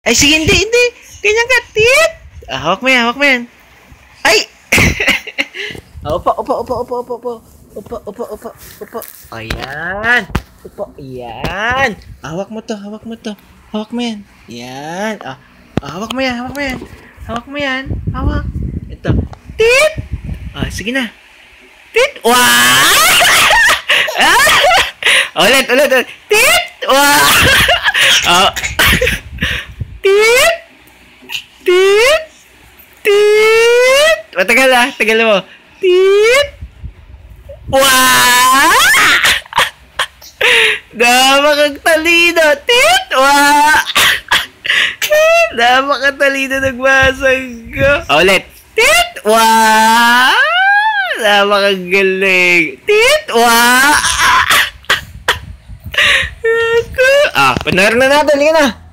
Ay, sige, hindi. Ganyan ka, tit. Hawak mo yan, hawak mo yan. Ay! Upo. Upo. Ayan. Upo, yan. Hawak mo to. Hawak mo yan. Yan. Hawak mo yan. Hawak. Ito. Tit! Sige na. Tit! Wow! Ulit. Tit! Wow! Tit! Tagal mo. Tit! Wow! Napakatalino. Tit! Wow! Napakatalino nagbasag ko. Ulit. Tit! Wow! Napakagaling. Tit! Wow! Panoorin na natin. Halika na.